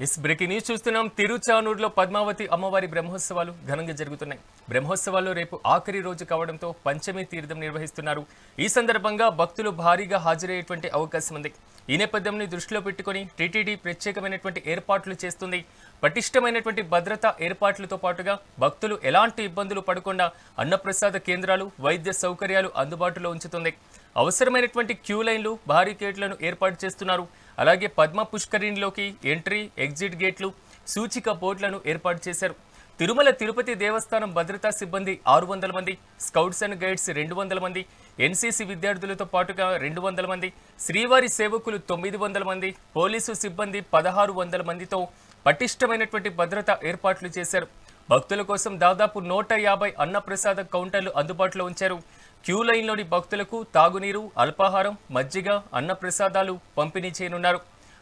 Breaking news చూస్తున్నాం. తిరుచానూరులో పద్మావతి అమ్మవారి బ్రహ్మోత్సవాలు ఘనంగా జరుగుతున్నాయి. బ్రహ్మోత్సవాల్లో రేపు ఆఖరి రోజు కావడంతో పంచమి తీర్థం నిర్వహిస్తున్నారు. ఈ సందర్భంగా భక్తులు భారీగా హాజరయ్యేటువంటి అవకాశం ఉంది. ఈ నేపథ్యంని దృష్టిలో పెట్టుకుని టీటీడీ ప్రత్యేకమైనటువంటి ఏర్పాట్లు చేస్తుంది. పటిష్టమైనటువంటి భద్రతా ఏర్పాట్లతో పాటుగా భక్తులు ఎలాంటి ఇబ్బందులు పడకుండా అన్నప్రసాద కేంద్రాలు, వైద్య సౌకర్యాలు అందుబాటులో ఉంచుతుంది. అవసరమైనటువంటి క్యూ లైన్లు, బారికేడ్లను ఏర్పాటు చేస్తున్నారు. అలాగే పద్మ పుష్కరిణిలోకి ఎంట్రీ, ఎగ్జిట్ గేట్లు, సూచిక బోర్డులను ఏర్పాటు చేశారు. తిరుమల తిరుపతి దేవస్థానం భద్రతా సిబ్బంది 600 మంది, స్కౌట్స్ అండ్ గైడ్స్ 200 మంది, ఎన్సీసీ విద్యార్థులతో పాటుగా 200 మంది, శ్రీవారి సేవకులు 900 మంది, పోలీసు సిబ్బంది 1600 మందితో పటిష్టమైనటువంటి భద్రతా ఏర్పాట్లు చేశారు. భక్తుల కోసం దాదాపు 150 అన్నప్రసాద కౌంటర్లు అందుబాటులో ఉంచారు. క్యూ లైన్లోని భక్తులకు తాగునీరు, అల్పాహారం, మజ్జిగ, అన్నప్రసాదాలు పంపిణీ చేయనున్నారు.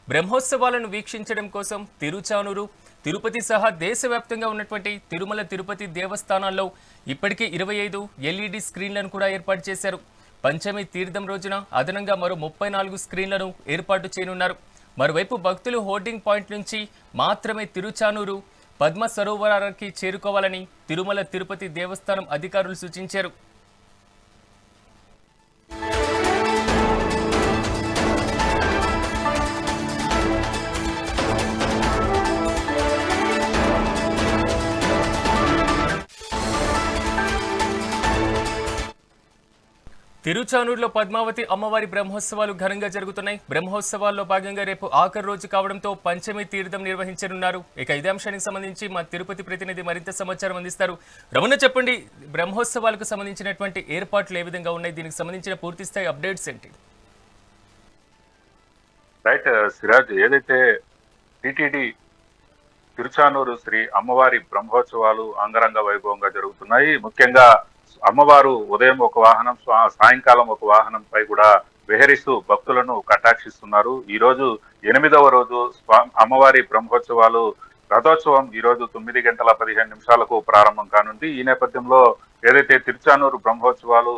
బ్రహ్మోత్సవాలను వీక్షించడం కోసం తిరుచానూరు, తిరుపతి సహా దేశవ్యాప్తంగా ఉన్నటువంటి తిరుమల తిరుపతి దేవస్థానాల్లో ఇప్పటికే 25 ఎల్ఈడి స్క్రీన్లను కూడా ఏర్పాటు చేశారు. పంచమి తీర్థం రోజున అదనంగా మరో 34 స్క్రీన్లను ఏర్పాటు చేయనున్నారు. మరోవైపు భక్తులు హోర్డింగ్ పాయింట్ నుంచి మాత్రమే తిరుచానూరు పద్మ సరోవరానికి చేరుకోవాలని తిరుమల తిరుపతి దేవస్థానం అధికారులు సూచించారు. తిరుచానూరులో పద్మావతి అమ్మవారి బ్రహ్మోత్సవాలు ఘనంగా జరుగుతున్నాయి. బ్రహ్మోత్సవాల్లో భాగంగా రేపు ఆఖరి రోజు కావడంతో పంచమి తీర్థం నిర్వహించనున్నారు. ఇక ఇదే అంశానికి సంబంధించి మా తిరుపతి ప్రతినిధి మరింత సమాచారం అందిస్తారు. రమణ, చెప్పండి, బ్రహ్మోత్సవాలకు సంబంధించినటువంటి ఏర్పాట్లు ఏ విధంగా ఉన్నాయి? దీనికి సంబంధించిన పూర్తి స్థాయి అప్డేట్స్ ఏంటి? రైట్ సిరాజ్, ఏదైతే టీటీడీ తిరుచానూరు శ్రీ అమ్మవారి బ్రహ్మోత్సవాలు అంగరంగ వైభవంగా జరుగుతున్నాయి. ముఖ్యంగా అమ్మవారు ఉదయం ఒక వాహనం, సాయంకాలం ఒక వాహనంపై కూడా విహరిస్తూ భక్తులను కటాక్షిస్తున్నారు. ఈ రోజు 8వ రోజు అమ్మవారి బ్రహ్మోత్సవాలు, రథోత్సవం ఈ రోజు 9:15 ప్రారంభం కానుంది. ఈ నేపథ్యంలో ఏదైతే తిరుచానూరు బ్రహ్మోత్సవాలు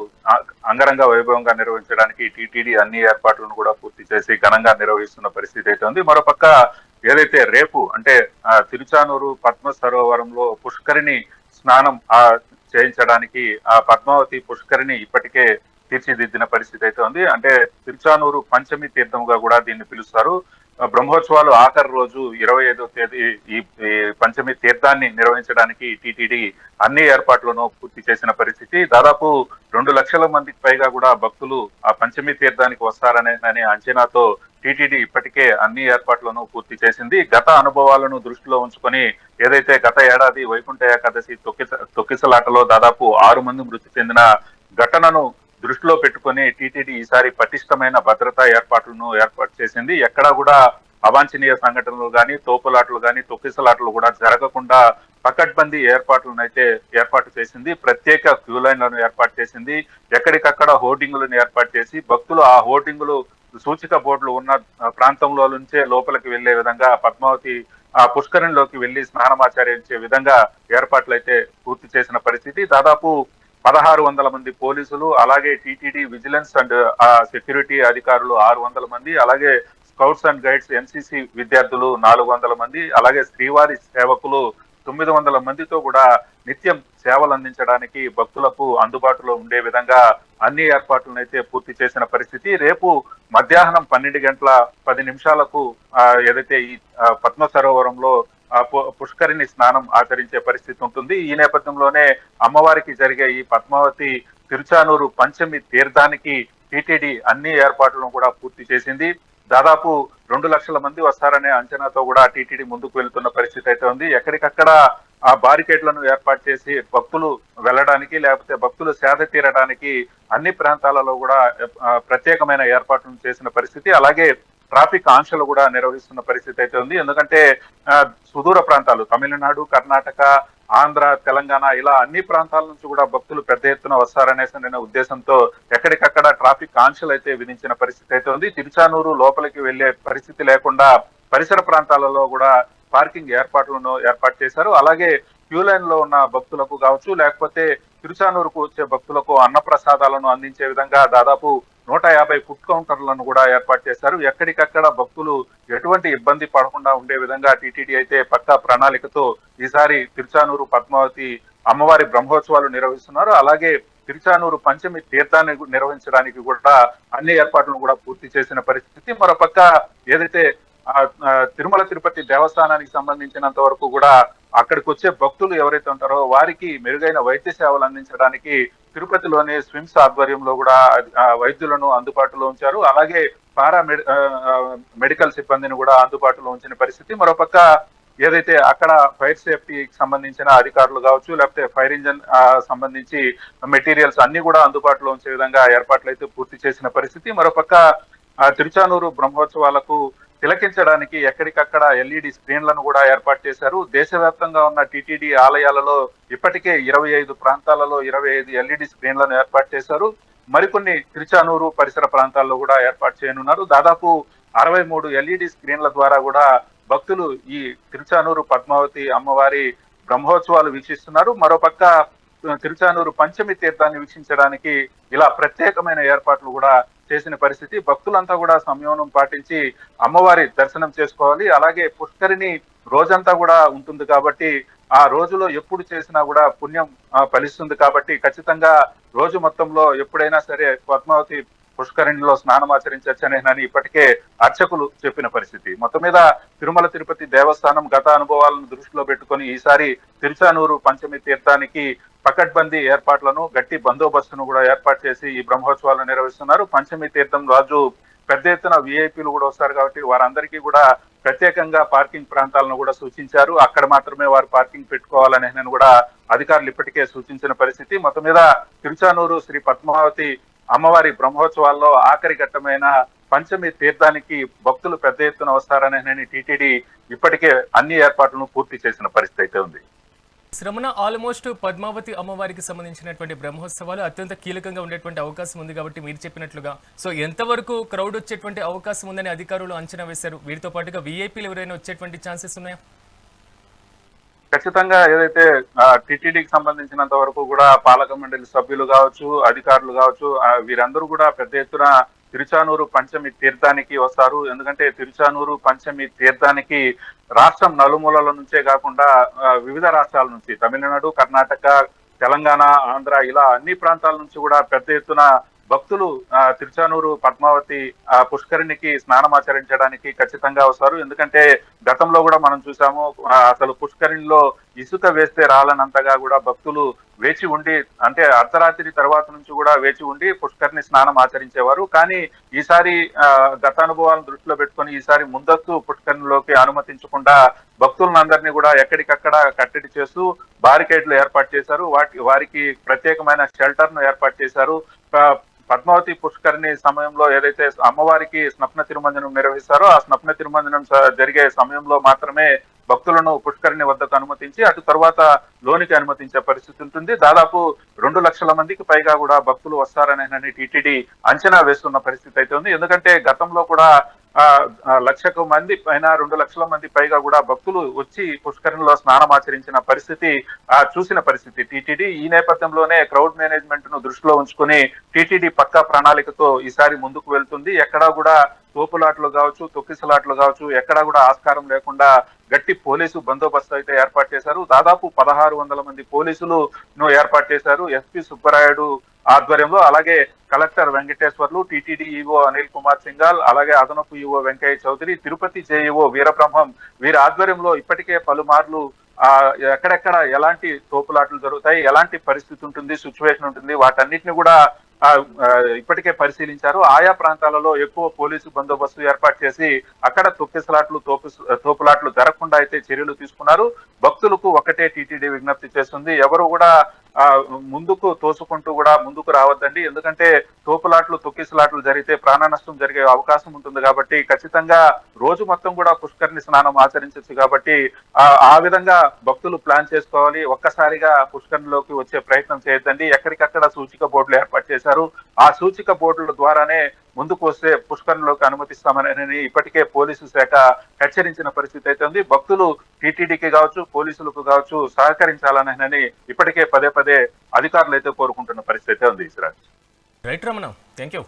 అంగరంగ వైభవంగా నిర్వహించడానికి టీటీడీ అన్ని ఏర్పాట్లను కూడా పూర్తి చేసి ఘనంగా నిర్వహిస్తున్న పరిస్థితి అయితే ఉంది. మరోపక్క ఏదైతే రేపు అంటే తిరుచానూరు పద్మ సరోవరంలో పుష్కరిణి స్నానం చేయించడానికి ఆ పద్మావతి పుష్కరిణి ఇప్పటికే తీర్చిదిద్దిన పరిస్థితి అయితే ఉంది. అంటే తిరుచానూరు పంచమి తీర్థంగా కూడా దీన్ని పిలుస్తారు. బ్రహ్మోత్సవాలు ఆఖరి రోజు 25వ తేదీ ఈ పంచమి తీర్థాన్ని నిర్వహించడానికి టీటీడీ అన్ని ఏర్పాట్లను పూర్తి చేసిన పరిస్థితి. దాదాపు 2 లక్షల మందికి పైగా కూడా భక్తులు ఆ పంచమి తీర్థానికి వస్తారనే అంచనాతో టీటీడీ ఇప్పటికే అన్ని ఏర్పాట్లను పూర్తి చేసింది. గత అనుభవాలను దృష్టిలో ఉంచుకొని ఏదైతే గత ఏడాది వైకుంఠ ఏకాదశి తొక్కిసలాటలో దాదాపు 6 మంది మృతి చెందిన ఘటనను దృష్టిలో పెట్టుకుని టీటీడీ ఈసారి పటిష్టమైన భద్రతా ఏర్పాట్లను ఏర్పాటు చేసింది. ఎక్కడా కూడా అవాంఛనీయ సంఘటనలు కానీ, తోపులాటలు కానీ, తొక్కిసలాటలు కూడా జరగకుండా పకడ్బందీ ఏర్పాట్లను అయితే ఏర్పాటు చేసింది. ప్రత్యేక క్యూ లైన్లను ఏర్పాటు చేసింది. ఎక్కడికక్కడ హోర్డింగులను ఏర్పాటు చేసి భక్తులు ఆ హోర్డింగులు, సూచిక బోర్డులు ఉన్న ప్రాంతంలో నుంచే లోపలికి వెళ్లే విధంగా పద్మావతి ఆ పుష్కరిణిలోకి వెళ్లి స్నానమాచరించే విధంగా ఏర్పాట్లు అయితే పూర్తి చేసిన పరిస్థితి. దాదాపు 1600 మంది పోలీసులు, అలాగే టీటీడీ విజిలెన్స్ అండ్ సెక్యూరిటీ అధికారులు 600 మంది, అలాగే స్కౌట్స్ అండ్ గైడ్స్ ఎన్సీసీ విద్యార్థులు 400 మంది, అలాగే శ్రీవారి సేవకులు 900 మందితో కూడా నిత్యం సేవలు అందించడానికి భక్తులకు అందుబాటులో ఉండే విధంగా అన్ని ఏర్పాట్లను అయితే పూర్తి చేసిన పరిస్థితి. రేపు మధ్యాహ్నం 12:10 ఏదైతే ఈ పద్మ సరోవరంలో పుష్కరిణి స్నానం ఆచరించే పరిస్థితి ఉంటుంది. ఈ నేపథ్యంలోనే అమ్మవారికి జరిగే ఈ పద్మావతి తిరుచానూరు పంచమి తీర్థానికి టీటీడీ అన్ని ఏర్పాట్లను కూడా పూర్తి చేసింది. దాదాపు 2 లక్షల మంది వస్తారనే అంచనాతో కూడా టీటీడీ ముందుకు వెళ్తున్న పరిస్థితి అయితే ఉంది. ఎక్కడికక్కడ ఆ బారికేడ్లను ఏర్పాటు చేసి భక్తులు వెళ్ళడానికి, లేకపోతే భక్తులు సేద తీరడానికి అన్ని ప్రాంతాలలో కూడా ప్రత్యేకమైన ఏర్పాట్లను చేసిన పరిస్థితి. అలాగే ట్రాఫిక్ ఆంక్షలు కూడా నిర్వహిస్తున్న పరిస్థితి అయితే ఉంది. ఎందుకంటే సుదూర ప్రాంతాలు, తమిళనాడు, కర్ణాటక, ఆంధ్ర, తెలంగాణ ఇలా అన్ని ప్రాంతాల నుంచి కూడా భక్తులు పెద్ద ఎత్తున వస్తారనేసిన ఉద్దేశంతో ఎక్కడికక్కడ ట్రాఫిక్ ఆంక్షలు అయితే విధించిన పరిస్థితి అయితే ఉంది. తిరుచానూరు లోపలికి వెళ్లే పరిస్థితి లేకుండా పరిసర ప్రాంతాలలో కూడా పార్కింగ్ ఏర్పాట్లను ఏర్పాటు చేశారు. అలాగే క్యూ లైన్ లో ఉన్న భక్తులకు కావచ్చు, లేకపోతే తిరుచానూరుకు వచ్చే భక్తులకు అన్నప్రసాదాలను అందించే విధంగా దాదాపు 150 ఫుడ్ కౌంటర్లను కూడా ఏర్పాటు చేశారు. ఎక్కడికక్కడ భక్తులు ఎటువంటి ఇబ్బంది పడకుండా ఉండే విధంగా టీటీడీ అయితే పక్కా ప్రణాళికతో ఈసారి తిరుచానూరు పద్మావతి అమ్మవారి బ్రహ్మోత్సవాలు నిర్వహిస్తున్నారు. అలాగే తిరుచానూరు పంచమి తీర్థాన్ని నిర్వహించడానికి కూడా అన్ని ఏర్పాట్లను కూడా పూర్తి చేసిన పరిస్థితి. మరోపక్క ఏదైతే తిరుమల తిరుపతి దేవస్థానానికి సంబంధించినంత వరకు కూడా అక్కడికి వచ్చే భక్తులు ఎవరైతే ఉంటారో వారికి మెరుగైన వైద్య సేవలు అందించడానికి తిరుపతిలోని స్విమ్స్ ఆధ్వర్యంలో కూడా వైద్యులను అందుబాటులో ఉంచారు. అలాగే పారా మెడికల్ సిబ్బందిని కూడా అందుబాటులో ఉంచిన పరిస్థితి. మరోపక్క ఏదైతే అక్కడ ఫైర్ సేఫ్టీకి సంబంధించిన అధికారులు కావచ్చు, లేకపోతే ఫైర్ ఇంజన్ సంబంధించి మెటీరియల్స్ అన్ని కూడా అందుబాటులో ఉంచే విధంగా ఏర్పాట్లు అయితే పూర్తి చేసిన పరిస్థితి. మరోపక్క తిరుచానూరు బ్రహ్మోత్సవాలకు తిలకించడానికి ఎక్కడికక్కడ ఎల్ఈడి స్క్రీన్లను కూడా ఏర్పాటు చేశారు. దేశవ్యాప్తంగా ఉన్న టిటిడి ఆలయాలలో ఇప్పటికే 25 ప్రాంతాలలో 25 ఎల్ఈడి స్క్రీన్లను ఏర్పాటు చేశారు. మరికొన్ని తిరుచానూరు పరిసర ప్రాంతాల్లో కూడా ఏర్పాటు చేయనున్నారు. దాదాపు 63 ఎల్ఈడి స్క్రీన్ల ద్వారా కూడా భక్తులు ఈ తిరుచానూరు పద్మావతి అమ్మవారి బ్రహ్మోత్సవాలు వీక్షిస్తున్నారు. మరోపక్క తిరుచానూరు పంచమి తీర్థాన్ని వీక్షించడానికి ఇలా ప్రత్యేకమైన ఏర్పాట్లు కూడా చేసిన పరిస్థితి. భక్తులంతా కూడా సంయమనం పాటించి అమ్మవారి దర్శనం చేసుకోవాలి. అలాగే పుష్కరిణి రోజంతా కూడా ఉంటుంది కాబట్టి ఆ రోజులో ఎప్పుడు చేసినా కూడా పుణ్యం ఫలిస్తుంది కాబట్టి ఖచ్చితంగా రోజు మొత్తంలో ఎప్పుడైనా సరే పద్మావతి పుష్కరిణిలో స్నానం ఆచరించవచ్చని ఇప్పటికే అర్చకులు చెప్పిన పరిస్థితి. మొత్తం మీద తిరుమల తిరుపతి దేవస్థానం గత అనుభవాలను దృష్టిలో పెట్టుకొని ఈసారి తిరుచానూరు పంచమి తీర్థానికి పకడ్బందీ ఏర్పాట్లను, గట్టి బందోబస్తును కూడా ఏర్పాటు చేసి ఈ బ్రహ్మోత్సవాలను నిర్వహిస్తున్నారు. పంచమి తీర్థం రోజు పెద్ద ఎత్తున విఐపీలు కూడా వస్తారు కాబట్టి వారందరికీ కూడా ప్రత్యేకంగా పార్కింగ్ ప్రాంతాలను కూడా సూచించారు. అక్కడ మాత్రమే వారు పార్కింగ్ పెట్టుకోవాలని కూడా అధికారులు ఇప్పటికే సూచించిన పరిస్థితి. మొత్తం మీద తిరుచానూరు శ్రీ పద్మావతి అమ్మవారి బ్రహ్మోత్సవాల్లో ఆఖరి ఘట్టమైన పంచమి తీర్థానికి భక్తులు పెద్ద ఎత్తున వస్తారని టీటీడీ ఇప్పటికే అన్ని ఏర్పాట్లను పూర్తి చేసిన పరిస్థితి అయితే ఉంది. శ్రమణ ఆల్మోస్ట్ పద్మావతి అమ్మవారికి సంబంధించినటువంటి బ్రహ్మోత్సవాలు అత్యంత కీలకంగా ఉండేటువంటి అవకాశం ఉంది కాబట్టి మీరు చెప్పినట్లుగా సో ఎంతవరకు క్రౌడ్ వచ్చేటువంటి అవకాశం ఉందని అధికారులు అంచనా వేశారు? వీటితో పాటుగా వీఐపీలు ఎవరైనా వచ్చేటువంటి ఛాన్సెస్ ఉన్నాయా? ఖచ్చితంగా ఏదైతే టిటిడికి సంబంధించినంత వరకు కూడా పాలక మండలి సభ్యులు కావచ్చు, అధికారులు కావచ్చు, వీరందరూ కూడా పెద్ద ఎత్తున తిరుచానూరు పంచమి తీర్థానికి వస్తారు. ఎందుకంటే తిరుచానూరు పంచమి తీర్థానికి రాష్ట్రం నలుమూలల నుంచే కాకుండా వివిధ రాష్ట్రాల నుంచి తమిళనాడు, కర్ణాటక, తెలంగాణ, ఆంధ్ర ఇలా అన్ని ప్రాంతాల నుంచి కూడా పెద్ద ఎత్తున భక్తులు తిరుచానూరు పద్మావతి పుష్కరిణికి స్నానమాచరించడానికి ఖచ్చితంగా వస్తారు. ఎందుకంటే గతంలో కూడా మనం చూసాము, అసలు పుష్కరిణిలో ఇసుక వేస్తే రాలనంతగా కూడా భక్తులు వేచి ఉండి, అంటే అర్ధరాత్రి తర్వాత నుంచి కూడా వేచి ఉండి పుష్కరిణి స్నానం ఆచరించేవారు. కానీ ఈసారి గత అనుభవాలను దృష్టిలో పెట్టుకొని ఈసారి ముందస్తు పుష్కరిణిలోకి అనుమతించకుండా భక్తులందరినీ కూడా ఎక్కడికక్కడ కట్టడి చేస్తూ బారికేడ్లు ఏర్పాటు చేశారు. వారికి ప్రత్యేకమైన షెల్టర్ ను ఏర్పాటు చేశారు. పద్మావతి పుష్కరిణి సమయంలో ఏదైతే అమ్మవారికి స్నప్న తిరుమంజనం నిర్వహిస్తారో ఆ స్నప్న తిరుమంజనం జరిగే సమయంలో మాత్రమే భక్తులను పుష్కరిణి వద్దకు అనుమతించి అటు తర్వాత లోనికి అనుమతించే పరిస్థితి ఉంటుంది. దాదాపు 2 లక్షల మందికి పైగా కూడా భక్తులు వస్తారని టీటీడీ అంచనా వేస్తున్న పరిస్థితి అయితే ఉంది. ఎందుకంటే గతంలో కూడా 1,00,000 మంది పైన 2 లక్షల మంది పైగా కూడా భక్తులు వచ్చి పుష్కరిణిలో స్నానం ఆచరించిన పరిస్థితి చూసిన పరిస్థితి టీటీడీ. ఈ నేపథ్యంలోనే క్రౌడ్ మేనేజ్మెంట్ ను దృష్టిలో ఉంచుకుని టీటీడీ పక్కా ప్రణాళికతో ఈసారి ముందుకు వెళ్తుంది. ఎక్కడా కూడా తోపులాట్లు కావచ్చు, తొక్కిసలాట్లు కావచ్చు, ఎక్కడా కూడా ఆస్కారం లేకుండా గట్టి పోలీసు బందోబస్తు అయితే ఏర్పాటు చేశారు. దాదాపు 1,600 మంది పోలీసులు ఏర్పాటు చేశారు ఎస్పీ సుబ్బరాయుడు ఆధ్వర్యంలో. అలాగే collector Venkateswarlu, TTD EO Anil Kumar Singhal, అలాగే అదనపు ఈవో వెంకయ్య చౌదరి, తిరుపతి జేఈఓ వీరబ్రహ్మం వీరి ఆధ్వర్యంలో ఇప్పటికే పలుమార్లు ఎక్కడెక్కడ ఎలాంటి తోపులాట్లు జరుగుతాయి, ఎలాంటి పరిస్థితి ఉంటుంది, సిచ్యువేషన్ ఉంటుంది, వాటన్నిటిని కూడా ఇప్పటికే పరిశీలించారు. ఆయా ప్రాంతాలలో ఎక్కువ పోలీసు బందోబస్తు ఏర్పాటు చేసి అక్కడ తొక్కిసలాట్లు తోపులాట్లు జరగకుండా అయితే చర్యలు తీసుకున్నారు. భక్తులకు ఒకటే టీటీడీ విజ్ఞప్తి చేస్తుంది, ఎవరు కూడా ముందుకు తోసుకుంటూ కూడా ముందుకు రావద్దండి. ఎందుకంటే తోపులాట్లు తొక్కిసలాట్లు జరిగితే ప్రాణ నష్టం జరిగే అవకాశం ఉంటుంది కాబట్టి ఖచ్చితంగా రోజు మొత్తం కూడా పుష్కరిణి స్నానం ఆచరించవచ్చు కాబట్టి ఆ విధంగా భక్తులు ప్లాన్ చేసుకోవాలి. ఒక్కసారిగా పుష్కరిణిలోకి వచ్చే ప్రయత్నం చేయొద్దండి. ఎక్కడికక్కడ సూచిక బోర్డులు ఏర్పాటు చేశారు. ఆ సూచిక బోర్డుల ద్వారానే ముందుకు వస్తే పుష్కరిణిలోకి అనుమతిస్తామని ఇప్పటికే పోలీసు శాఖ హెచ్చరించిన పరిస్థితి అయితే ఉంది. భక్తులు టీటీడీకి కావచ్చు, పోలీసులకు కావచ్చు సహకరించాలని ఇప్పటికే పదే పదే అధికారులు అయితే కోరుకుంటున్న పరిస్థితి ఉంది Siraj. Right Ramana, thank you.